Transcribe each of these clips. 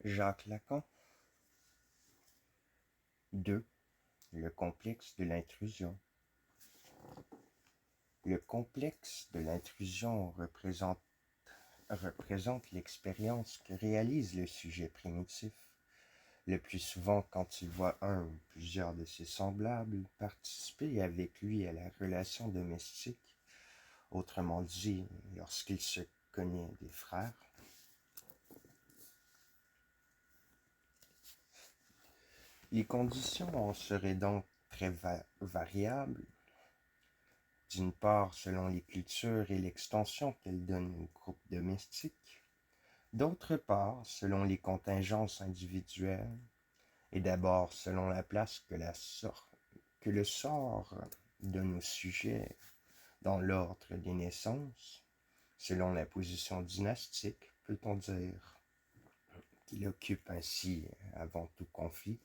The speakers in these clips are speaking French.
Jacques Lacan. 2. Le complexe de l'intrusion. Le complexe de l'intrusion représente l'expérience que réalise le sujet primitif, le plus souvent quand il voit un ou plusieurs de ses semblables participer avec lui à la relation domestique, autrement dit, lorsqu'il se connaît des frères. Les conditions en seraient donc très variables, d'une part selon les cultures et l'extension qu'elles donnent aux groupes domestiques, d'autre part selon les contingences individuelles, et d'abord selon la place que le sort donne au sujet dans l'ordre des naissances, selon la position dynastique, peut-on dire, qu'il occupe ainsi avant tout conflit,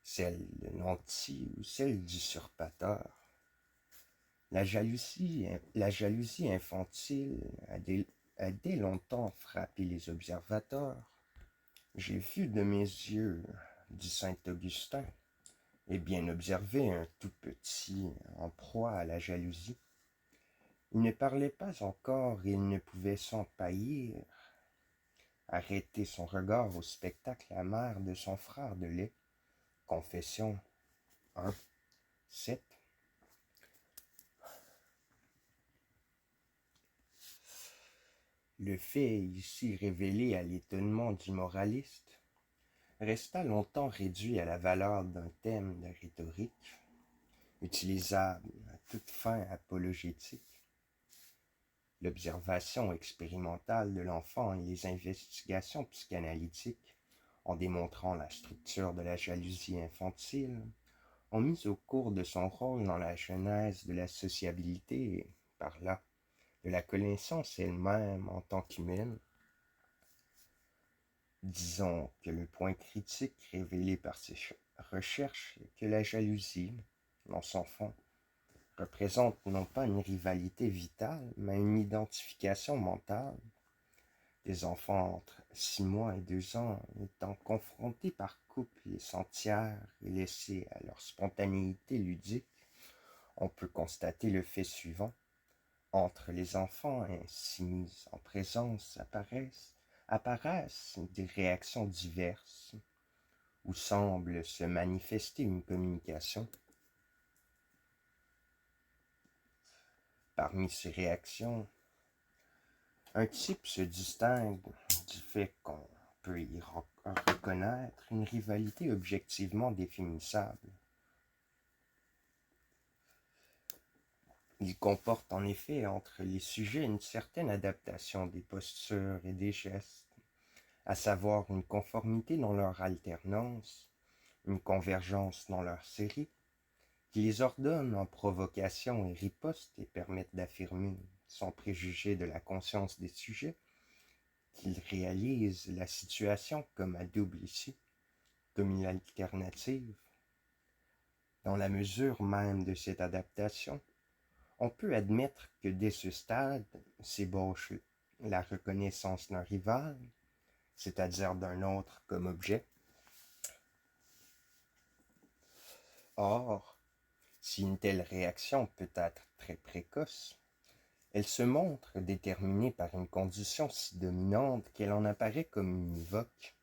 celle de nanti ou celle d'usurpateur. La jalousie infantile a dès longtemps frappé les observateurs. J'ai vu de mes yeux, dit saint Augustin, et bien observé un tout petit en proie à la jalousie. Il ne parlait pas encore et il ne pouvait s'empaillir, arrêter son regard au spectacle amer de son frère de lait. Confession 1, 7. Le fait ici révélé à l'étonnement du moraliste resta longtemps réduit à la valeur d'un thème de rhétorique, utilisable à toute fin apologétique. L'observation expérimentale de l'enfant et les investigations psychanalytiques, en démontrant la structure de la jalousie infantile, ont mis au cours de son rôle dans la genèse de la sociabilité et, par là, de la connaissance elle-même en tant qu'humaine. Disons que le point critique révélé par ces recherches est que la jalousie, dans son fond, représente non pas une rivalité vitale, mais une identification mentale. Des enfants entre 6 mois et 2 ans étant confrontés par couple et s'entièrent et laissés à leur spontanéité ludique, on peut constater le fait suivant. Entre les enfants ainsi mis en présence apparaissent des réactions diverses, où semble se manifester une communication. Parmi ces réactions, un type se distingue du fait qu'on peut y reconnaître une rivalité objectivement définissable. Il comporte en effet entre les sujets une certaine adaptation des postures et des gestes, à savoir une conformité dans leur alternance, une convergence dans leur série, qui les ordonne en provocation et riposte et permettent d'affirmer, sans préjuger de la conscience des sujets, qu'ils réalisent la situation comme à double issue, comme une alternative. Dans la mesure même de cette adaptation, on peut admettre que dès ce stade s'ébauche la reconnaissance d'un rival, c'est-à-dire d'un autre comme objet. Or, si une telle réaction peut être très précoce, elle se montre déterminée par une condition si dominante qu'elle en apparaît comme univoque,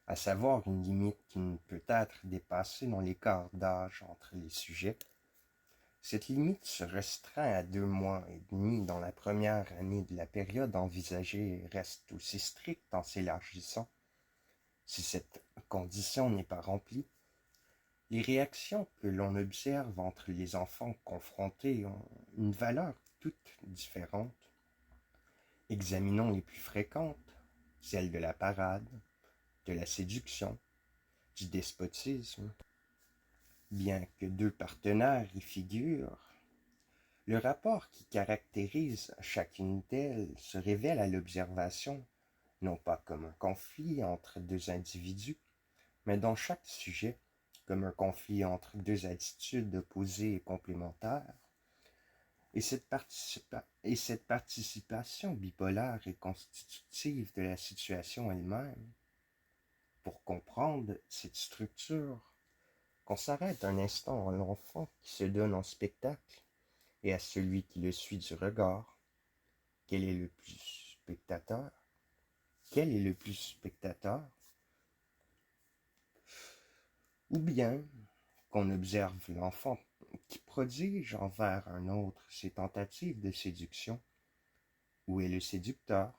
à savoir une limite qui ne peut être dépassée dans l'écart d'âge entre les sujets. Cette limite se restreint à 2 mois et demi dans la première année de la période envisagée et reste aussi stricte en s'élargissant. Si cette condition n'est pas remplie, les réactions que l'on observe entre les enfants confrontés ont une valeur toute différente. Examinons les plus fréquentes, celles de la parade, de la séduction, du despotisme. Bien que 2 partenaires y figurent, le rapport qui caractérise chacune d'elles se révèle à l'observation, non pas comme un conflit entre 2 individus, mais dans chaque sujet, comme un conflit entre 2 attitudes opposées et complémentaires. Et cette participation bipolaire est constitutive de la situation elle-même. pour comprendre cette structure qu'on s'arrête un instant à l'enfant qui se donne en spectacle et à celui qui le suit du regard. Quel est le plus spectateur? Quel est le plus spectateur? Ou bien qu'on observe l'enfant qui prodige envers un autre ses tentatives de séduction? Où est le séducteur?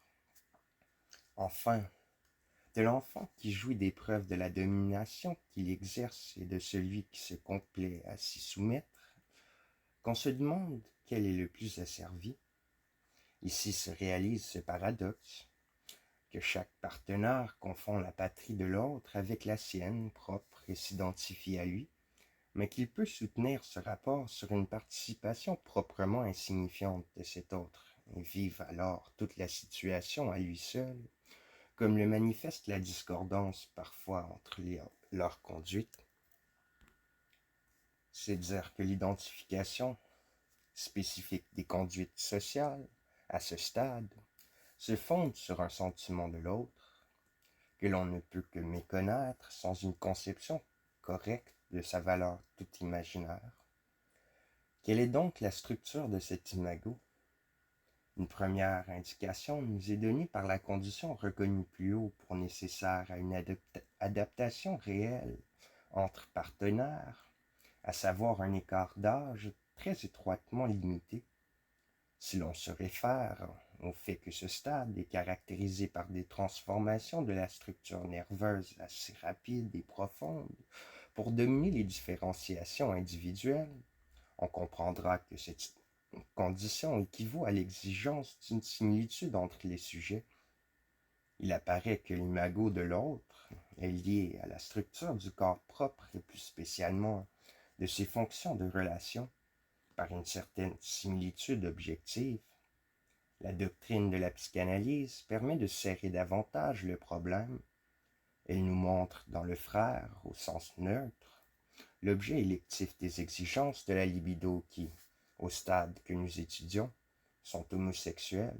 Enfin, de l'enfant qui jouit des preuves de la domination qu'il exerce et de celui qui se complaît à s'y soumettre, qu'on se demande quel est le plus asservi. Ici se réalise ce paradoxe, que chaque partenaire confond la patrie de l'autre avec la sienne propre et s'identifie à lui, mais qu'il peut soutenir ce rapport sur une participation proprement insignifiante de cet autre, et vive alors toute la situation à lui seul, comme le manifeste la discordance parfois entre leurs conduites. C'est dire que l'identification spécifique des conduites sociales, à ce stade, se fonde sur un sentiment de l'autre, que l'on ne peut que méconnaître sans une conception correcte de sa valeur toute imaginaire. Quelle est donc la structure de cet imago? Une première indication nous est donnée par la condition reconnue plus haut pour nécessaire à une adaptation réelle entre partenaires, à savoir un écart d'âge très étroitement limité. Si l'on se réfère au fait que ce stade est caractérisé par des transformations de la structure nerveuse assez rapides et profondes pour dominer les différenciations individuelles, on comprendra que cette condition équivaut à l'exigence d'une similitude entre les sujets. Il apparaît que l'imago de l'autre est lié à la structure du corps propre et plus spécialement de ses fonctions de relation par une certaine similitude objective. La doctrine de la psychanalyse permet de serrer davantage le problème. Elle nous montre dans le frère, au sens neutre, l'objet électif des exigences de la libido qui, au stade que nous étudions, sont homosexuels.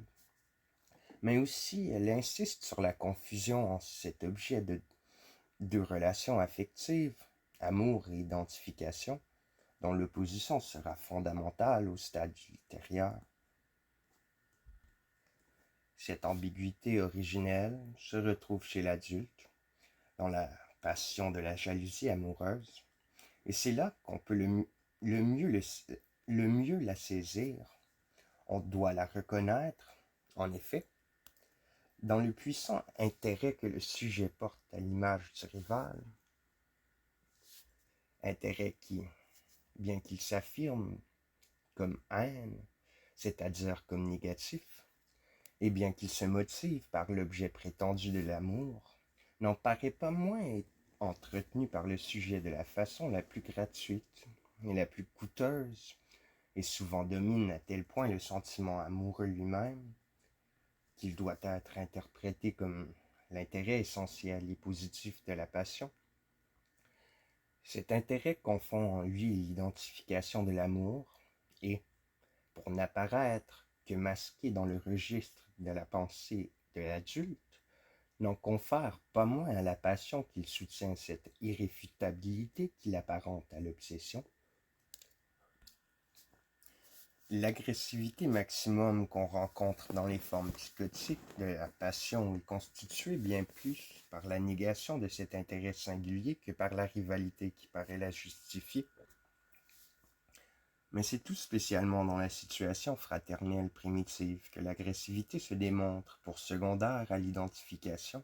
Mais aussi, elle insiste sur la confusion en cet objet de deux relations affectives, amour et identification, dont l'opposition sera fondamentale au stade ultérieur. Cette ambiguïté originelle se retrouve chez l'adulte, dans la passion de la jalousie amoureuse, et c'est là qu'on peut le mieux la saisir. On doit la reconnaître, en effet, dans le puissant intérêt que le sujet porte à l'image du rival, intérêt qui, bien qu'il s'affirme comme haine, c'est-à-dire comme négatif, et bien qu'il se motive par l'objet prétendu de l'amour, n'en paraît pas moins entretenu par le sujet de la façon la plus gratuite et la plus coûteuse, et souvent domine à tel point le sentiment amoureux lui-même, qu'il doit être interprété comme l'intérêt essentiel et positif de la passion. Cet intérêt confond en lui l'identification de l'amour et, pour n'apparaître que masqué dans le registre de la pensée de l'adulte, n'en confère pas moins à la passion qu'il soutient cette irréfutabilité qui l'apparente à l'obsession. L'agressivité maximum qu'on rencontre dans les formes psychotiques de la passion est constituée bien plus par la négation de cet intérêt singulier que par la rivalité qui paraît la justifier. Mais c'est tout spécialement dans la situation fraternelle primitive que l'agressivité se démontre pour secondaire à l'identification.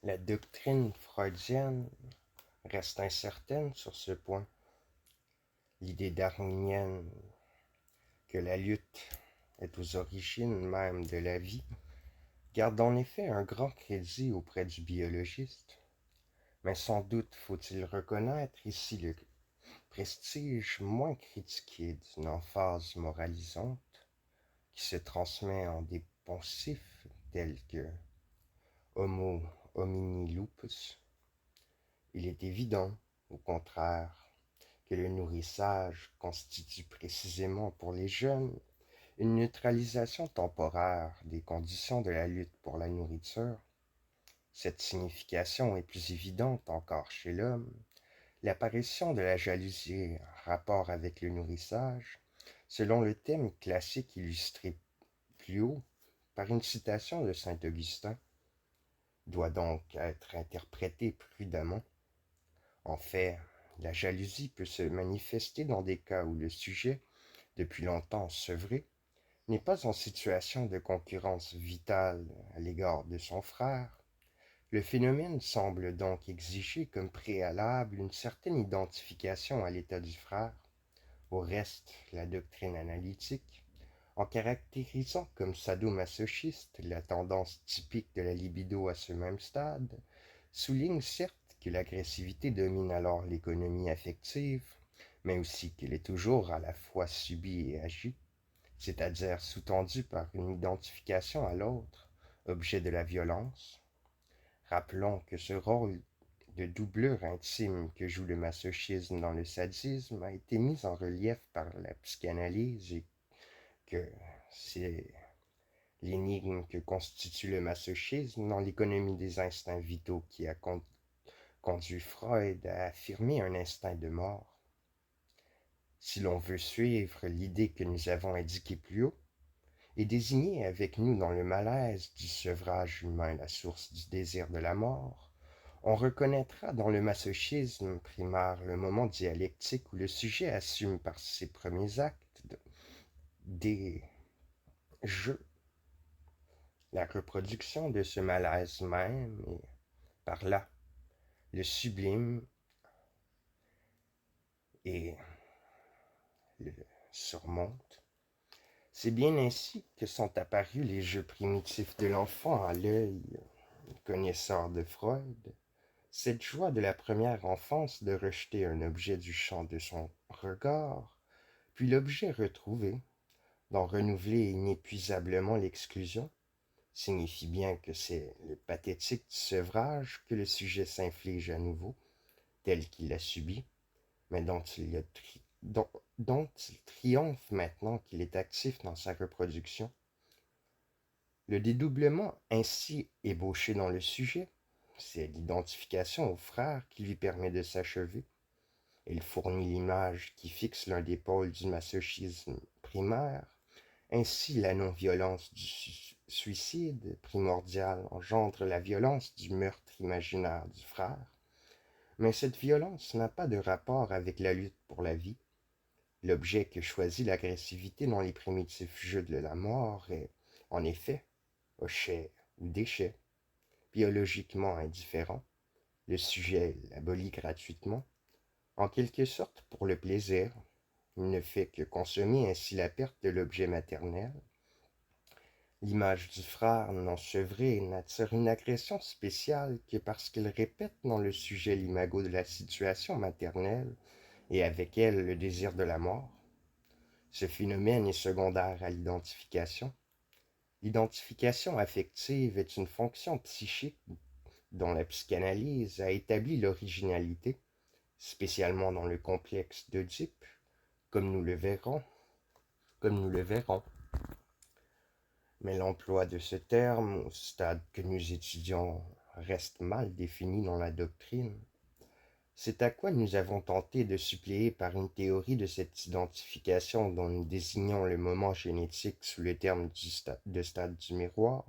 La doctrine freudienne reste incertaine sur ce point. L'idée darwinienne que la lutte est aux origines même de la vie garde en effet un grand crédit auprès du biologiste, mais sans doute faut-il reconnaître ici le prestige moins critiqué d'une emphase moralisante qui se transmet en des poncifs tels que Homo homini lupus. Il est évident, au contraire, que le nourrissage constitue précisément pour les jeunes une neutralisation temporaire des conditions de la lutte pour la nourriture. Cette signification est plus évidente encore chez l'homme. L'apparition de la jalousie en rapport avec le nourrissage, selon le thème classique illustré plus haut par une citation de saint Augustin, doit donc être interprétée prudemment. En fait, la jalousie peut se manifester dans des cas où le sujet, depuis longtemps sevré, n'est pas en situation de concurrence vitale à l'égard de son frère. Le phénomène semble donc exiger comme préalable une certaine identification à l'état du frère. Au reste, la doctrine analytique, en caractérisant comme sadomasochiste la tendance typique de la libido à ce même stade, souligne certes que l'agressivité domine alors l'économie affective, mais aussi qu'elle est toujours à la fois subie et agie, c'est-à-dire sous-tendue par une identification à l'autre, objet de la violence. Rappelons que ce rôle de doublure intime que joue le masochisme dans le sadisme a été mis en relief par la psychanalyse et que c'est l'énigme que constitue le masochisme dans l'économie des instincts vitaux qui a conduit Freud à affirmer un instinct de mort. Si l'on veut suivre l'idée que nous avons indiquée plus haut, et désigner avec nous dans le malaise du sevrage humain la source du désir de la mort, on reconnaîtra dans le masochisme primaire le moment dialectique où le sujet assume par ses premiers actes des jeux la reproduction de ce malaise même et par là le sublime et le surmonte. C'est bien ainsi que sont apparus les jeux primitifs de l'enfant à l'œil connaisseur de Freud. Cette joie de la première enfance de rejeter un objet du champ de son regard, puis l'objet retrouvé, d'en renouveler inépuisablement l'exclusion, signifie bien que c'est le pathétique du sevrage que le sujet s'inflige à nouveau, tel qu'il l'a subi, mais dont il triomphe maintenant qu'il est actif dans sa reproduction. Le dédoublement ainsi ébauché dans le sujet, c'est l'identification au frère qui lui permet de s'achever. Il fournit l'image qui fixe l'un des pôles du masochisme primaire. Ainsi, la non-violence du suicide primordial engendre la violence du meurtre imaginaire du frère. Mais cette violence n'a pas de rapport avec la lutte pour la vie. L'objet que choisit l'agressivité dans les primitifs jeux de la mort est, en effet, hochet ou déchet, biologiquement indifférent. Le sujet l'abolit gratuitement, en quelque sorte pour le plaisir. Il ne fait que consommer ainsi la perte de l'objet maternel. L'image du frère non sevré n'attire une agression spéciale que parce qu'elle répète dans le sujet l'imago de la situation maternelle et avec elle le désir de la mort. Ce phénomène est secondaire à l'identification. L'identification affective est une fonction psychique dont la psychanalyse a établi l'originalité, spécialement dans le complexe d'Oedipe, comme nous le verrons. Mais l'emploi de ce terme, au stade que nous étudions, reste mal défini dans la doctrine. C'est à quoi nous avons tenté de suppléer par une théorie de cette identification dont nous désignons le moment génétique sous le terme de stade du miroir.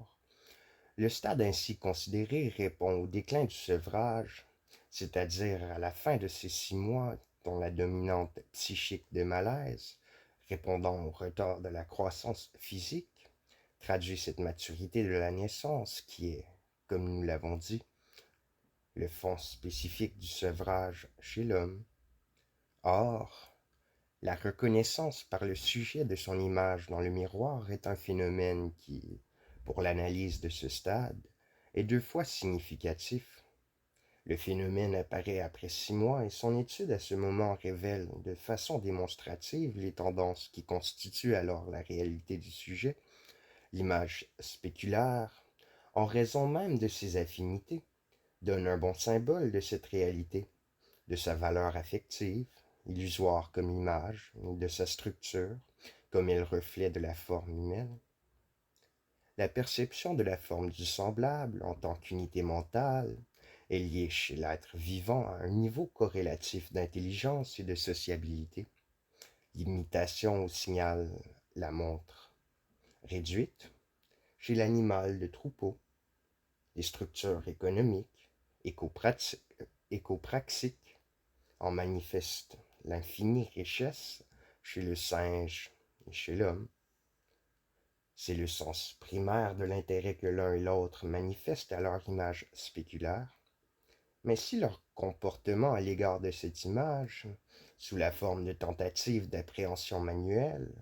Le stade ainsi considéré répond au déclin du sevrage, c'est-à-dire à la fin de ces 6 mois dont la dominante psychique de malaise, répondant au retard de la croissance physique, traduit cette maturité de la naissance qui est, comme nous l'avons dit, le fond spécifique du sevrage chez l'homme. Or, la reconnaissance par le sujet de son image dans le miroir est un phénomène qui, pour l'analyse de ce stade, est 2 fois significatif. Le phénomène apparaît après 6 mois et son étude à ce moment révèle de façon démonstrative les tendances qui constituent alors la réalité du sujet, l'image spéculaire, en raison même de ses affinités, donne un bon symbole de cette réalité, de sa valeur affective, illusoire comme image, de sa structure, comme est le reflet de la forme humaine. La perception de la forme du semblable en tant qu'unité mentale est liée chez l'être vivant à un niveau corrélatif d'intelligence et de sociabilité. L'imitation au signal la montre réduite chez l'animal de troupeau. Les structures économiques, écopraxiques en manifestent l'infinie richesse chez le singe et chez l'homme. C'est le sens primaire de l'intérêt que l'un et l'autre manifestent à leur image spéculaire. Mais si leur comportement à l'égard de cette image, sous la forme de tentatives d'appréhension manuelle,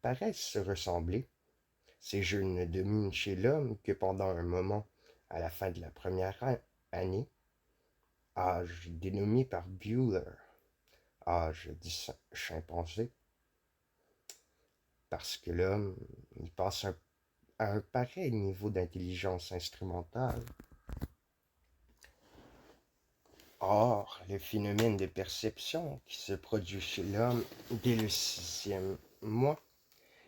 paraissent se ressembler, ces jeux ne dominent chez l'homme que pendant un moment à la fin de la première année, âge dénommé par Buhler, âge du chimpanzé, parce que l'homme il passe à un pareil niveau d'intelligence instrumentale. Or, le phénomène de perception qui se produit chez l'homme dès le 6e mois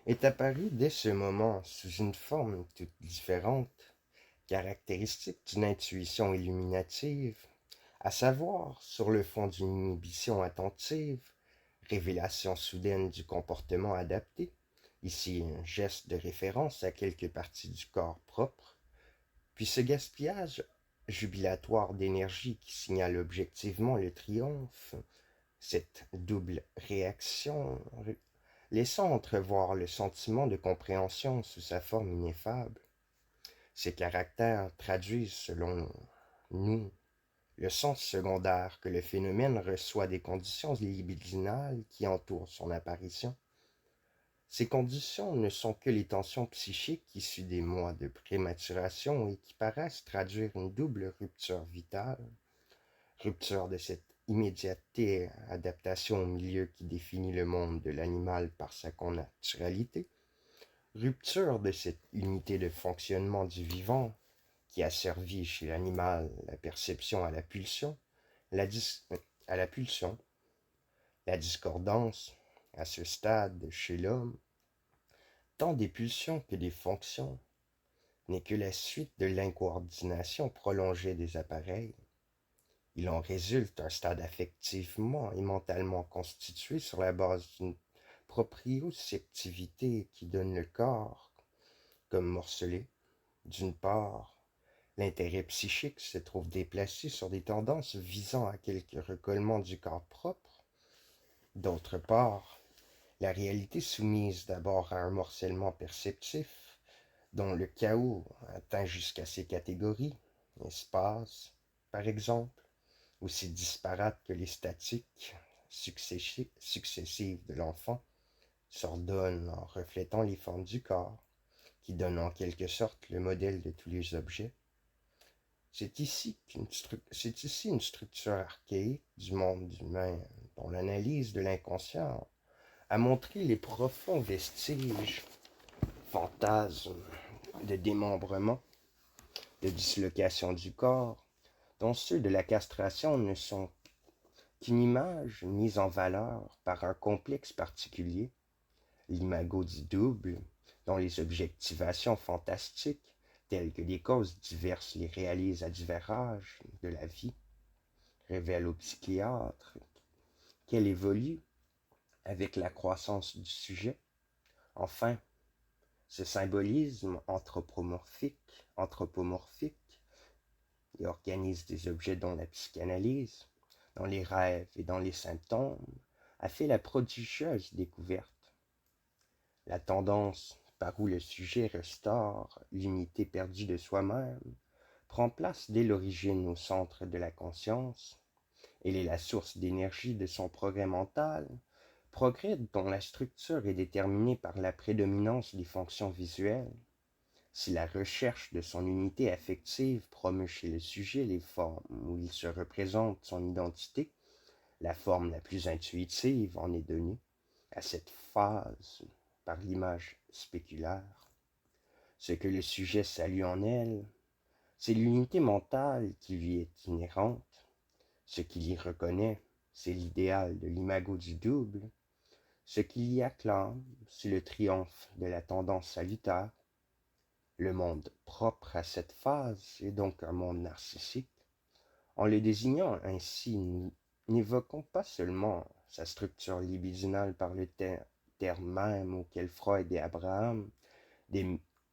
est apparu dès ce moment sous une forme toute différente, caractéristique d'une intuition illuminative, à savoir sur le fond d'une inhibition attentive, révélation soudaine du comportement adapté, ici un geste de référence à quelque partie du corps propre, puis ce gaspillage jubilatoire d'énergie qui signale objectivement le triomphe, cette double réaction laissant entrevoir le sentiment de compréhension sous sa forme ineffable. Ces caractères traduisent, selon nous, le sens secondaire que le phénomène reçoit des conditions libidinales qui entourent son apparition. Ces conditions ne sont que les tensions psychiques issues des mois de prématuration et qui paraissent traduire une double rupture vitale. Rupture de cette immédiateté, adaptation au milieu qui définit le monde de l'animal par sa connaturalité. Rupture de cette unité de fonctionnement du vivant qui a servi chez l'animal la perception à la pulsion, à la pulsion, la discordance, à ce stade chez l'homme, tant des pulsions que des fonctions, n'est que la suite de l'incoordination prolongée des appareils. Il en résulte un stade affectivement et mentalement constitué sur la base d'une proprioceptivité qui donne le corps comme morcelé. D'une part, l'intérêt psychique se trouve déplacé sur des tendances visant à quelque recollement du corps propre. D'autre part, la réalité soumise d'abord à un morcellement perceptif, dont le chaos atteint jusqu'à ses catégories, espace, par exemple, aussi disparates que les statiques successives de l'enfant, s'ordonnent en reflétant les formes du corps, qui donnent en quelque sorte le modèle de tous les objets. C'est ici une structure archaïque du monde humain dont l'analyse de l'inconscient a montré les profonds vestiges, fantasmes de démembrement, de dislocation du corps, dont ceux de la castration ne sont qu'une image mise en valeur par un complexe particulier, l'imago du double, dont les objectivations fantastiques, telles que des causes diverses les réalisent à divers âges de la vie, révèlent au psychiatre qu'elle évolue avec la croissance du sujet. Enfin, ce symbolisme anthropomorphique et organise des objets dont la psychanalyse, dans les rêves et dans les symptômes, a fait la prodigieuse découverte. La tendance par où le sujet restaure l'unité perdue de soi-même prend place dès l'origine au centre de la conscience. Elle est la source d'énergie de son progrès mental, progrès dont la structure est déterminée par la prédominance des fonctions visuelles. Si la recherche de son unité affective promeut chez le sujet les formes où il se représente son identité, la forme la plus intuitive en est donnée à cette phase par l'image spéculaire. Ce que le sujet salue en elle, c'est l'unité mentale qui lui est inhérente. Ce qu'il y reconnaît, c'est l'idéal de l'imago du double, Ce qu'il y acclame, c'est le triomphe de la tendance salutaire. Le monde propre à cette phase est donc un monde narcissique. En le désignant ainsi, nous n'évoquons pas seulement sa structure libidinale par le terme même auquel Freud et Abraham, dès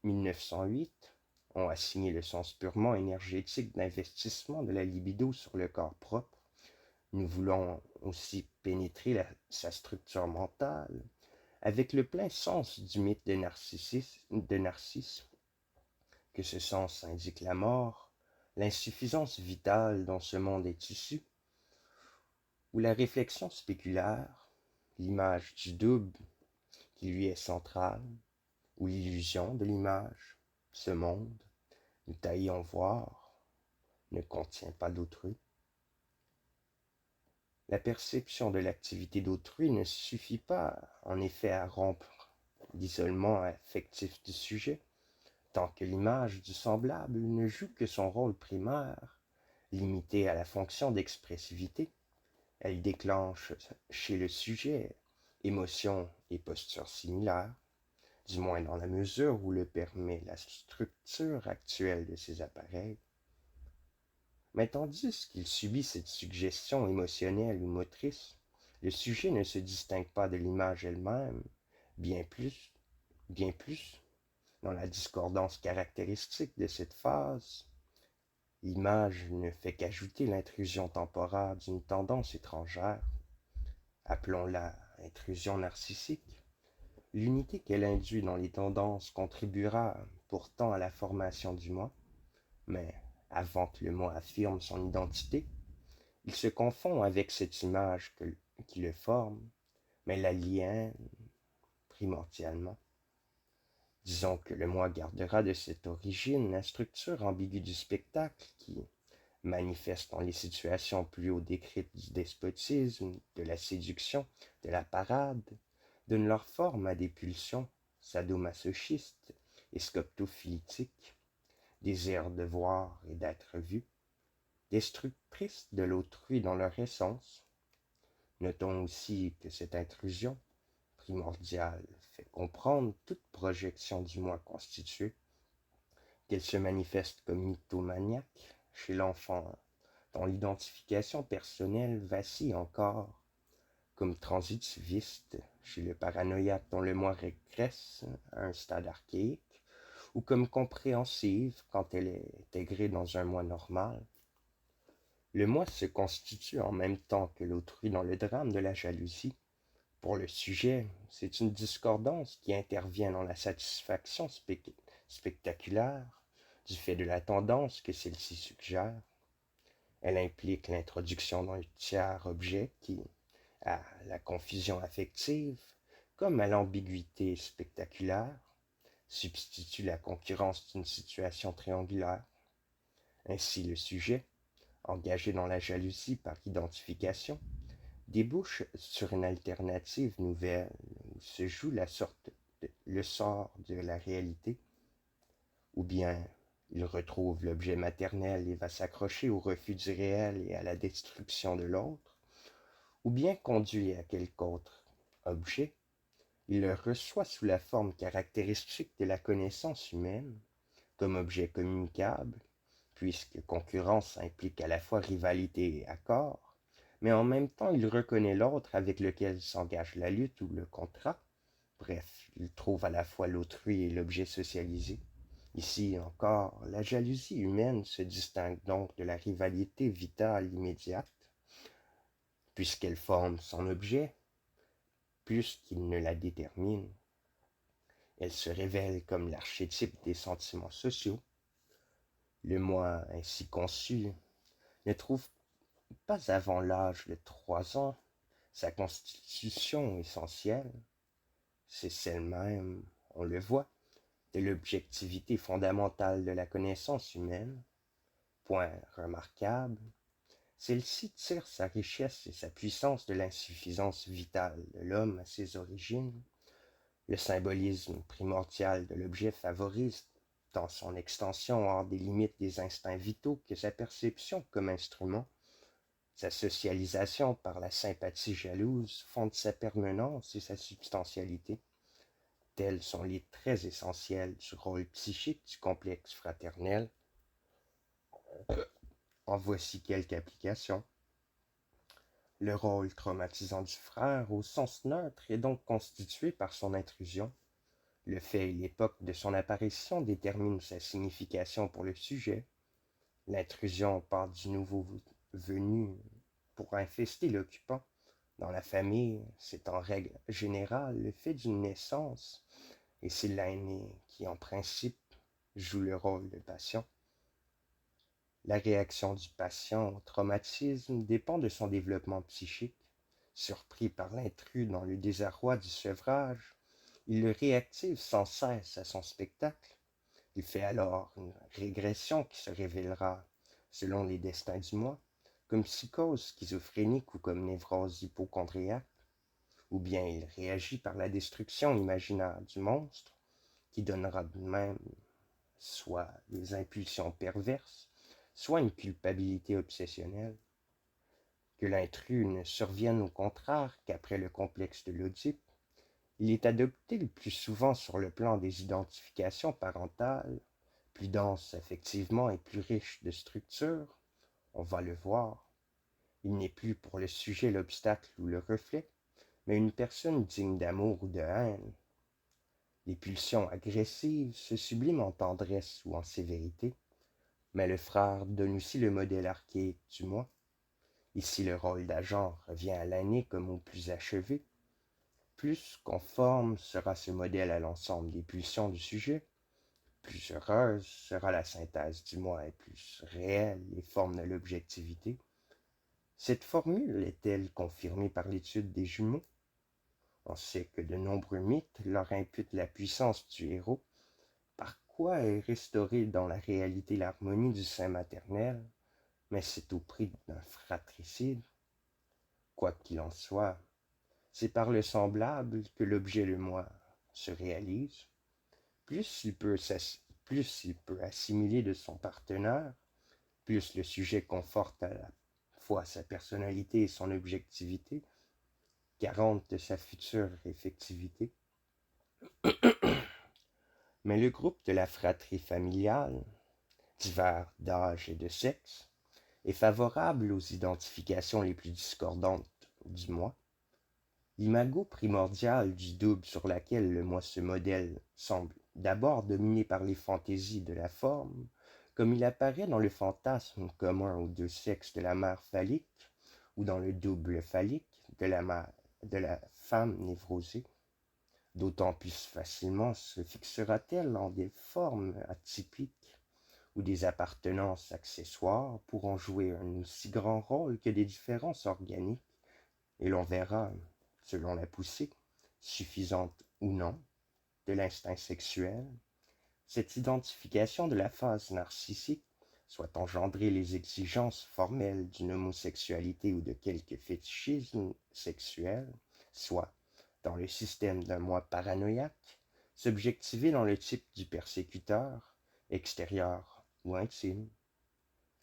1908, ont assigné le sens purement énergétique d'investissement de la libido sur le corps propre. Nous voulons aussi pénétrer sa structure mentale avec le plein sens du mythe de Narcisse, que ce sens indique la mort, l'insuffisance vitale dont ce monde est issu, ou la réflexion spéculaire, l'image du double qui lui est centrale, ou l'illusion de l'image, ce monde, nous taillons voir, ne contient pas d'autrui. La perception de l'activité d'autrui ne suffit pas, en effet, à rompre l'isolement affectif du sujet, tant que l'image du semblable ne joue que son rôle primaire, limité à la fonction d'expressivité. Elle déclenche chez le sujet émotions et postures similaires, du moins dans la mesure où le permet la structure actuelle de ces appareils. Mais tandis qu'il subit cette suggestion émotionnelle ou motrice, le sujet ne se distingue pas de l'image elle-même, bien plus, dans la discordance caractéristique de cette phase. L'image ne fait qu'ajouter l'intrusion temporaire d'une tendance étrangère, appelons-la intrusion narcissique. L'unité qu'elle induit dans les tendances contribuera pourtant à la formation du moi, mais avant que le moi affirme son identité, il se confond avec cette image qui le forme, mais l'aliène primordialement. Disons que le moi gardera de cette origine la structure ambiguë du spectacle qui, manifeste dans les situations plus haut décrites du despotisme, de la séduction, de la parade, donne leur forme à des pulsions sadomasochistes et scoptophilitiques, désir de voir et d'être vu, destructrices de l'autrui dans leur essence. Notons aussi que cette intrusion primordiale fait comprendre toute projection du moi constitué, qu'elle se manifeste comme mythomaniaque chez l'enfant dont l'identification personnelle vacille encore, comme transitiviste chez le paranoïaque dont le moi régresse à un stade archaïque, ou comme compréhensive quand elle est intégrée dans un moi normal. Le moi se constitue en même temps que l'autrui dans le drame de la jalousie. Pour le sujet, c'est une discordance qui intervient dans la satisfaction spectaculaire du fait de la tendance que celle-ci suggère. Elle implique l'introduction d'un tiers objet qui, à la confusion affective, comme à l'ambiguïté spectaculaire, substitue la concurrence d'une situation triangulaire. Ainsi, le sujet, engagé dans la jalousie par identification, débouche sur une alternative nouvelle où se joue le sort de la réalité, ou bien il retrouve l'objet maternel et va s'accrocher au refus du réel et à la destruction de l'autre, ou bien conduit à quelque autre objet, il le reçoit sous la forme caractéristique de la connaissance humaine, comme objet communicable, puisque concurrence implique à la fois rivalité et accord, mais en même temps il reconnaît l'autre avec lequel s'engage la lutte ou le contrat. Bref, il trouve à la fois l'autrui et l'objet socialisé. Ici encore, la jalousie humaine se distingue donc de la rivalité vitale immédiate, puisqu'elle forme son objet, plus qu'il ne la détermine. Elle se révèle comme l'archétype des sentiments sociaux. Le moi ainsi conçu ne trouve pas avant l'âge de 3 ans sa constitution essentielle. C'est celle même, on le voit, de l'objectivité fondamentale de la connaissance humaine. Point remarquable, celle-ci tire sa richesse et sa puissance de l'insuffisance vitale de l'homme à ses origines. Le symbolisme primordial de l'objet favorise tant son extension hors des limites des instincts vitaux que sa perception comme instrument, Sa socialisation par la sympathie jalouse fonde sa permanence et sa substantialité. Tels sont les traits essentiels du rôle psychique du complexe fraternel. En voici quelques applications. Le rôle traumatisant du frère, au sens neutre, est donc constitué par son intrusion. Le fait et l'époque de son apparition déterminent sa signification pour le sujet. L'intrusion part du nouveau venu pour infester l'occupant. Dans la famille, c'est en règle générale le fait d'une naissance, et c'est l'aîné qui, en principe, joue le rôle de patient. La réaction du patient au traumatisme dépend de son développement psychique. Surpris par l'intrus dans le désarroi du sevrage, il le réactive sans cesse à son spectacle. Il fait alors une régression qui se révélera, selon les destins du moi, comme psychose schizophrénique ou comme névrose hypochondriaque, ou bien il réagit par la destruction imaginaire du monstre, qui donnera de même soit des impulsions perverses, soit une culpabilité obsessionnelle. Que l'intrus ne survienne au contraire qu'après le complexe de l'Oedipe, il est adopté le plus souvent sur le plan des identifications parentales, plus dense affectivement et plus riche de structure, on va le voir. Il n'est plus pour le sujet l'obstacle ou le reflet, mais une personne digne d'amour ou de haine. Les pulsions agressives se subliment en tendresse ou en sévérité, mais le frère donne aussi le modèle archaïque du moi. Ici, le rôle d'agent revient à l'aîné comme au plus achevé. Plus conforme sera ce modèle à l'ensemble des pulsions du sujet, plus heureuse sera la synthèse du moi et plus réelle les formes de l'objectivité. Cette formule est-elle confirmée par l'étude des jumeaux? On sait que de nombreux mythes leur imputent la puissance du héros. Par quoi est restaurée dans la réalité l'harmonie du sein maternel, mais c'est au prix d'un fratricide? Quoi qu'il en soit, c'est par le semblable que l'objet le moi se réalise. Plus il peut assimiler de son partenaire, plus le sujet conforte à la fois sa personnalité et son objectivité, garante de sa future effectivité. Mais le groupe de la fratrie familiale, divers d'âge et de sexe, est favorable aux identifications les plus discordantes du moi. L'imago primordial du double sur laquelle le moi se modèle semble d'abord dominé par les fantaisies de la forme, comme il apparaît dans le fantasme commun aux deux sexes de la mère phallique ou dans le double phallique de la femme névrosée. D'autant plus facilement se fixera-t-elle en des formes atypiques où des appartenances accessoires pourront jouer un aussi grand rôle que des différences organiques, et l'on verra, selon la poussée, suffisante ou non, de l'instinct sexuel, cette identification de la phase narcissique, soit engendrer les exigences formelles d'une homosexualité ou de quelque fétichisme sexuel, soit, dans le système d'un moi paranoïaque, s'objectiver dans le type du persécuteur, extérieur ou intime.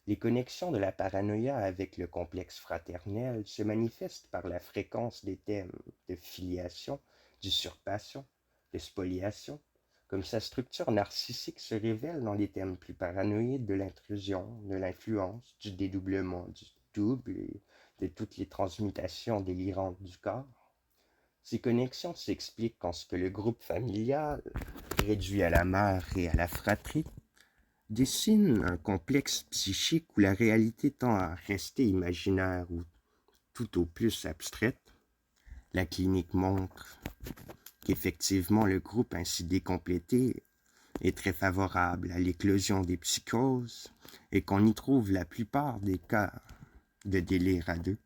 Les connexions de la paranoïa avec le complexe fraternel se manifestent par la fréquence des thèmes de filiation, d'usurpation, de spoliation, comme sa structure narcissique se révèle dans les thèmes plus paranoïdes de l'intrusion, de l'influence, du dédoublement du double et de toutes les transmutations délirantes du corps. Ces connexions s'expliquent en ce que le groupe familial, réduit à la mère et à la fratrie, dessine un complexe psychique où la réalité tend à rester imaginaire ou tout au plus abstraite. La clinique montre qu'effectivement le groupe ainsi décomplété est très favorable à l'éclosion des psychoses et qu'on y trouve la plupart des cas de délire à deux.